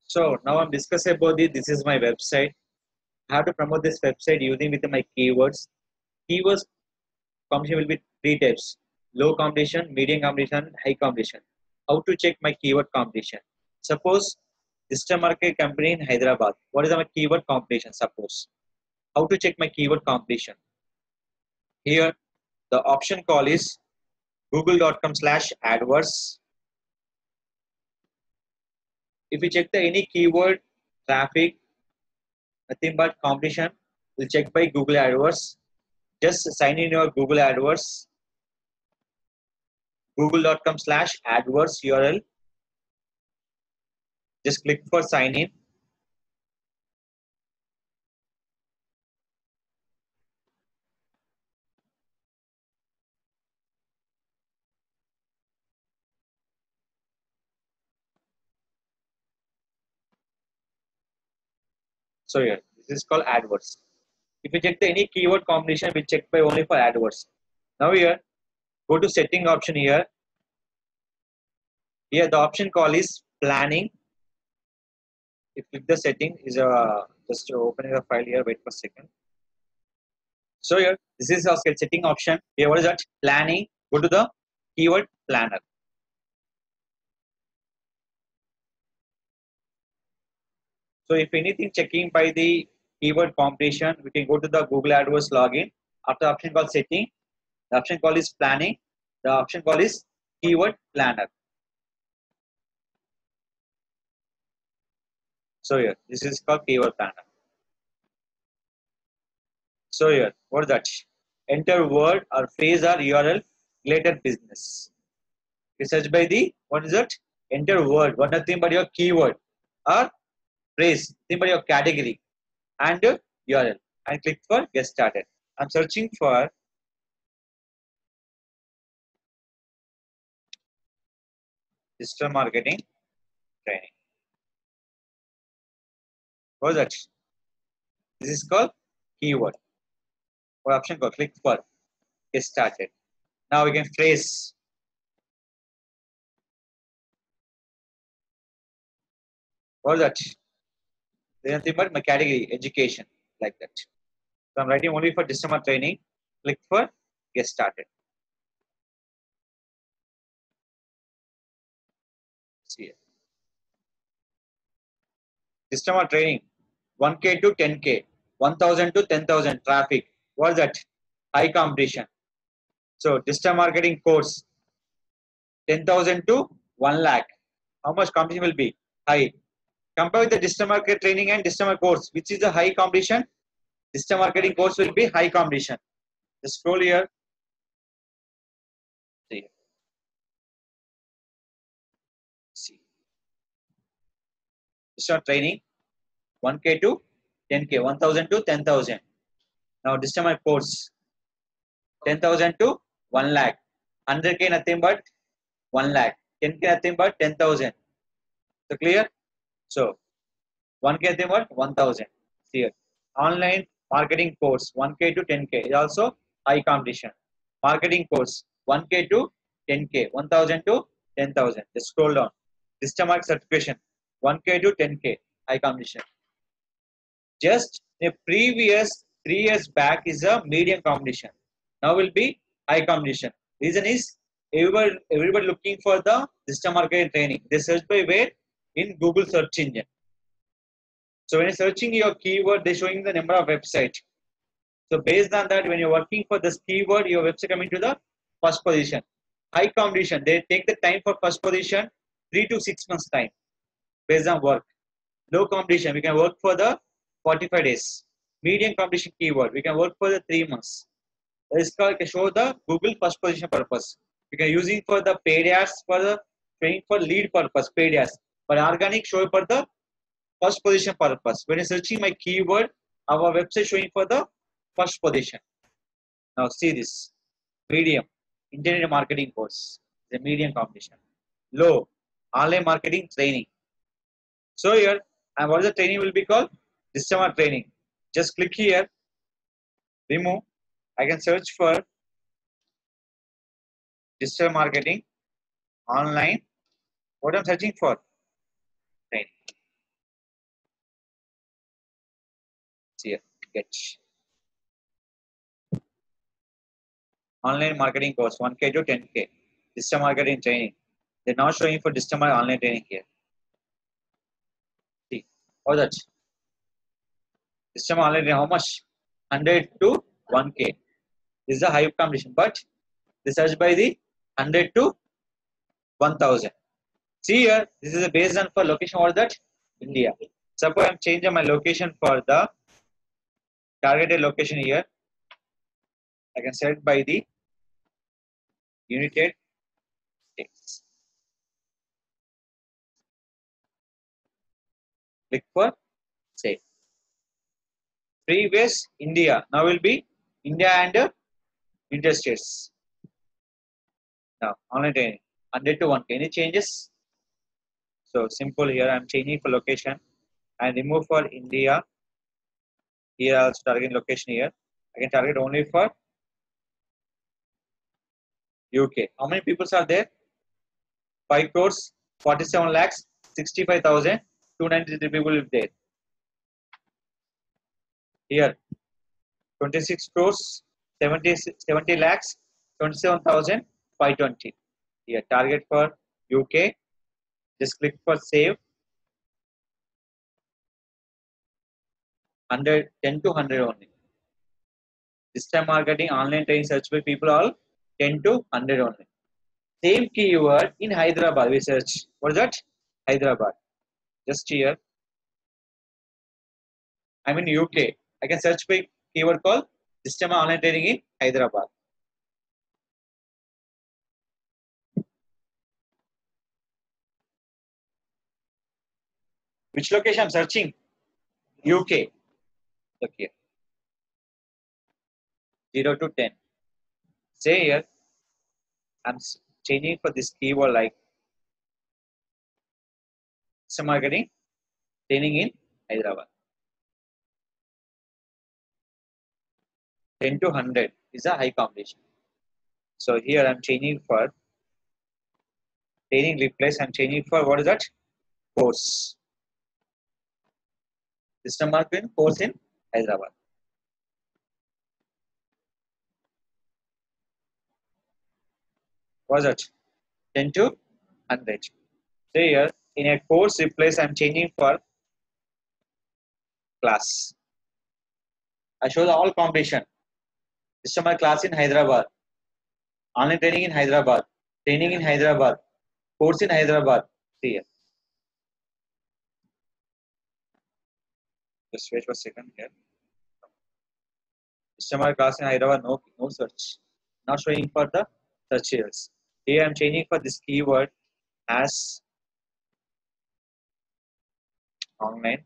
So now I'm discussing about this. This is my website. I have to promote this website using with my keywords. Keywords competition will be three types: low competition, medium competition, high competition. How to check my keyword competition? Suppose digital market company in Hyderabad. What is my keyword competition? Suppose how to check my keyword competition? Here the option call is google.com/adwords. If you check the any keyword traffic, nothing but competition, will check by Google AdWords. Just sign in your Google AdWords, google.com/adwords URL. Just click for sign in. So here, this is called AdWords. If you check the any keyword combination, we check by only for AdWords. Now here, go to setting option here. Here the option call is planning. If you click the setting, is just opening the file here. Wait for a second. So here, this is our setting option. Here, what is that? Planning. Go to the keyword planner. So if anything checking by the keyword competition, we can go to the Google AdWords login. After the option called setting, the option call is planning. The option call is keyword planner. So here, this is called keyword planner. So here, what is that? Enter word or phrase or URL related business. You search by the, what is it? Enter word, what nothing but your keyword or phrase, nothing but your category and URL, and click for get started. I'm searching for digital marketing training. What is that? This is called keyword. What option called? Click for get started. Now we can phrase. What is that? There's nothing but my category, education, like that. So I'm writing only for digital training. Click for get started. See here. Digital training 1K to 10K, 1000 to 10,000 traffic. What is that? High competition. So digital marketing course 10,000 to 1 lakh. How much competition will be? High. Compare with the digital market training and digital market course. Which is the high competition? Digital marketing course will be high competition. Just scroll here. See. See. Digital training 1K to 10K, 1000 to 10,000. Now digital market course 10,000 to 1 lakh. 100K nothing but 1 lakh. 10K nothing but 10,000. So clear? So 1K nothing but 1,000. Here. Online marketing course 1K to 10K is also high competition. Marketing course 1K to 10K, 1,000 to 10,000. Just scroll down. Digital market certification 1K to 10K, high competition. Just the previous 3 years back is a medium competition. Now will be high competition. Reason is everybody looking for the digital marketing training. They search by where? In Google search engine. So when you're searching your keyword, they're showing the number of websites. So based on that, when you're working for this keyword, your website coming to the first position. High competition, they take the time for first position 3 to 6 months time based on work. Low competition, we can work for the 45 days. Medium competition keyword, we can work for the 3 months. This can show the Google first position purpose. We can using for the paid ads for the training for lead purpose, paid ads. But organic show for the first position purpose. When you're searching my keyword, our website showing for the first position. Now see this. Medium, internet marketing course, the medium competition. Low, online marketing training. So here, and what is the training will be called? Digital training. Just click here, remove. I can search for digital marketing, online. What I'm searching for? Training. See here, get online marketing course 1K to 10K. Digital marketing training. They're not showing for digital online training here. See, how that? Digital online training, how much? 100 to 1K. This is a high competition, but they search by the 100 to 1000. See here, this is based on for location or that India. Suppose I'm changing my location for the targeted location here. I can set by the United States. Click for save. Previous India. Now will be India and United States. Now online training 100 to 1K. Any changes? So simple here. I'm changing for location and remove for India. Here also target location here. I can target only for UK. How many people are there? 5 crores, 47 lakhs, 65,293 people live there. Here 26 crores, 70 lakhs, 27,520. Here target for UK. Just click for save. 100, 10 to 100 only. Digital marketing, online training search by people all 10 to 100 only. Same keyword in Hyderabad we search. What is that? Hyderabad. Just here. I'm in UK. I can search by keyword called digital online training in Hyderabad. Which location I'm searching? UK. Look here. 0 to 10. Say here. I'm changing for this keyword like digital marketing training in Hyderabad. 10 to 100 is a high competition. So here I'm changing for training replace. I'm changing for what is that? Course. Digital marketing course in Hyderabad. What is that? 10 to 100. So here in a course replace I'm changing for class. I show the all competition. Digital class in Hyderabad. Online training in Hyderabad. Training in Hyderabad. Course in Hyderabad. See here. Just wait for a second here. Digital class in Hyderabad. No search. Not showing for the search here. Here I'm changing for this keyword as online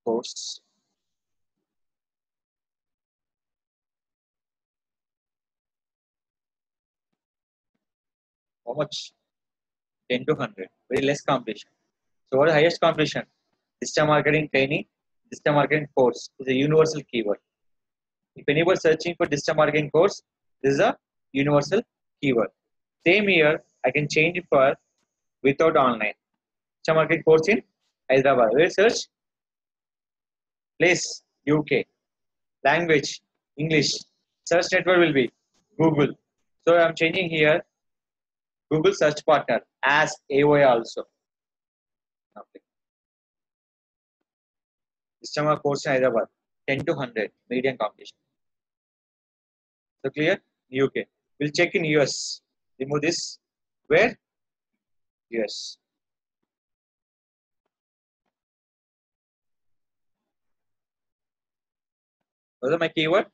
course. How much? 10 to 100. Very less competition. So what is the highest competition? Digital marketing training, digital marketing course is a universal keyword. If anyone searching for digital marketing course, this is a universal keyword. Same here, I can change it for without online. Digital marketing course in Hyderabad. Where search? Place UK. Language English. Search network will be Google. So I'm changing here Google search partner as AOI also. Okay. System course in Hyderabad 10 to 100 median competition. So clear? UK. We'll check in US. Remove this. Where? US. What is my keyword?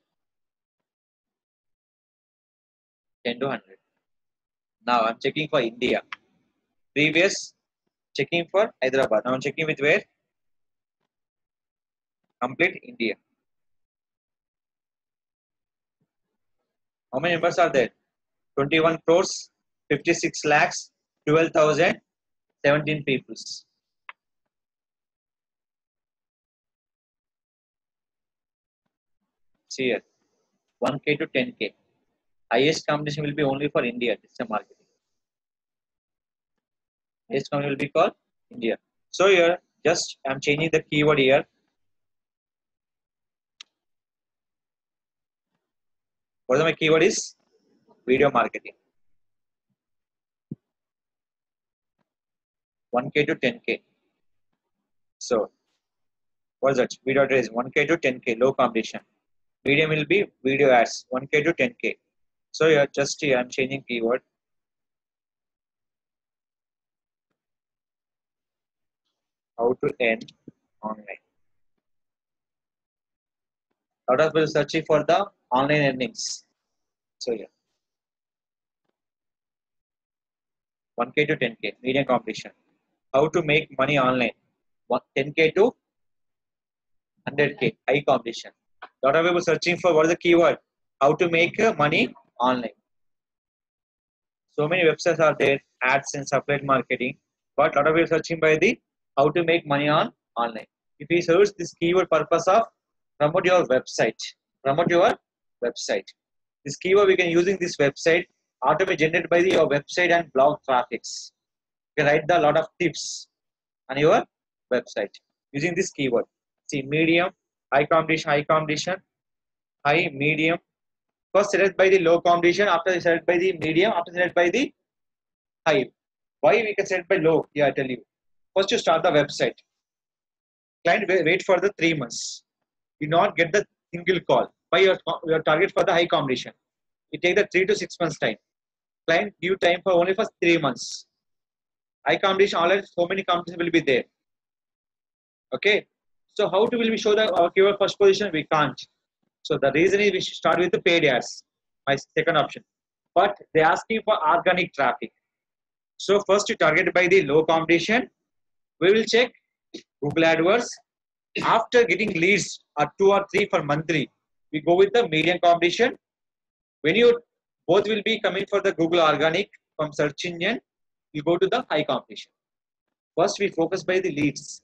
10 to 100. Now I'm checking for India. Previous checking for Hyderabad. Now I'm checking with where? Complete India. How many members are there? 21 crores, 56 lakhs, 12,000, 17 peoples. See here, 1K to 10K. Highest competition will be only for India, digital marketing. Highest competition will be called India. So here, just I'm changing the keyword here. What my keyword is video marketing. 1K to 10K. So what's that? Video address 1K to 10K, low competition. Medium will be video ads 1K to 10K. So yeah, just here I'm changing keyword. How to earn online. Lot of people searching for the online earnings. So yeah, 1K to 10K, medium competition. How to make money online. 10K to 100K, high competition. Lot of people searching for what is the keyword. How to make money online. So many websites are there, ads and supply marketing. But lot of people searching by the how to make money on online. If we search this keyword purpose of promote your website, promote your website. This keyword we can using this website automatically generated by your website and blog traffics. You can write the lot of tips on your website using this keyword. See medium, high competition, high, medium. First select by the low competition, after select by the medium, after select by the high. Why we can select by low? Yeah, I tell you. First you start the website. Client wait for the 3 months. You not get the single call. By your target for the high competition. You take the 3 to 6 months time. Client give time for only for 3 months. High competition already so many competitions will be there. Okay. So how to will we show the our keyword first position? We can't. So the reason is we should start with the paid ads. My second option. But they asking for organic traffic. So first you target by the low competition. We will check Google AdWords. After getting leads or 2 or 3 for monthly, we go with the medium competition. When you both will be coming for the Google organic from search engine, you go to the high competition. First we focus by the leads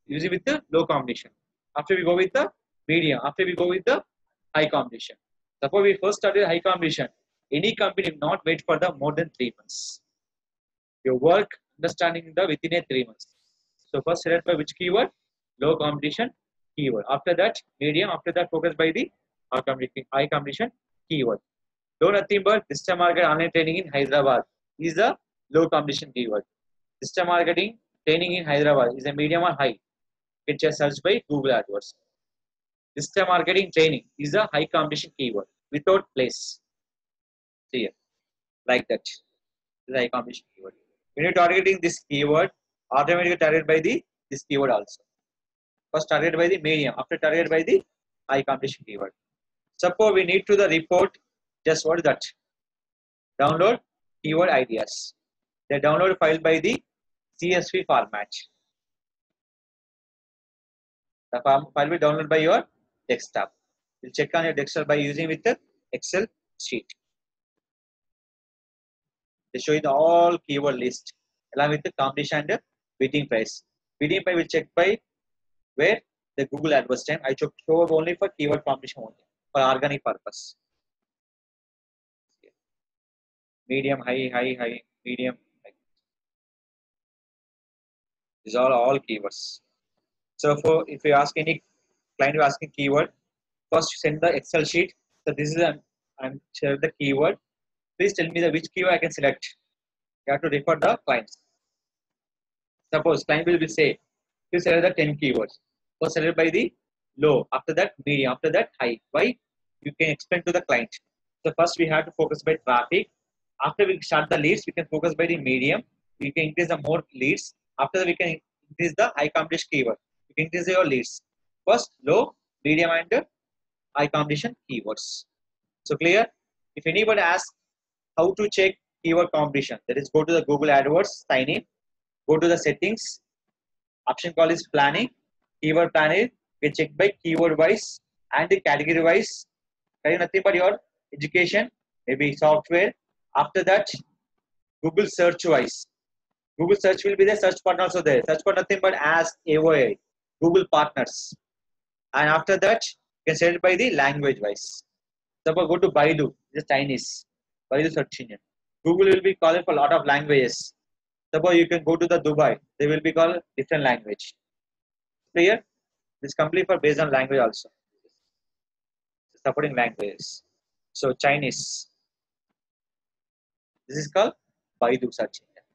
using with the low competition. After we go with the medium. After we go with the high competition. Suppose we first started high competition. Any company will not wait for the more than 3 months. Your work understanding the within a 3 months. So first select by which keyword? Low competition keyword. After that medium. After that focus by the high competition keyword. Do nothing but digital marketing online training in Hyderabad is the low competition keyword. Digital marketing training in Hyderabad is a medium or high. It just search by Google AdWords. Digital marketing training is a high competition keyword without place. See here, like that. This is a high competition keyword. When you're targeting this keyword, automatically targeted by the this keyword also. First targeted by the medium, after targeted by the high competition keyword. Suppose we need to the report, just what is that? Download keyword ideas. They download file by the CSV format. The file will download by your desktop. You'll check on your desktop by using with the Excel sheet. They show you the all keyword list along with the competition and the bidding price. Bidding price will check by where the Google AdWords time. I show only for keyword competition only for organic purpose. Medium, high, medium. High. These are all keywords. So for if you ask any client, you asking keyword, first send the Excel sheet. So this is I'm share the keyword. Please tell me the which keyword I can select. You have to refer the clients. Suppose client will say, please select the 10 keywords. First select by the low, after that medium, after that high. Why? You can explain to the client. So first we have to focus by traffic. After we start the leads, we can focus by the medium. We can increase the more leads. After that, we can increase the high competition keyword. You can increase your leads. First low, medium, and high competition keywords. So clear? If anybody asks how to check keyword competition, that is go to the Google AdWords, sign in, go to the settings. Option call is planning. Keyword planning. We check by keyword wise and the category wise. Nothing but your education, maybe software. After that, Google search wise. Google search will be the search button also there. Search for nothing but ask AOA, Google partners. And after that, you can set it by the language wise. Suppose go to Baidu, it's Chinese. Baidu search engine. Google will be calling for a lot of languages. Suppose you can go to the Dubai, they will be called different language. Clear? This complete for based on language also. Supporting languages. So Chinese. This is called Baidu search engine.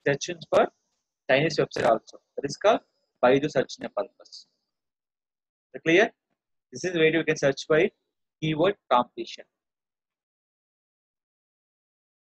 Search engine for Chinese website also. That is called Baidu search engine purpose. Clear? This is where you can search by keyword competition.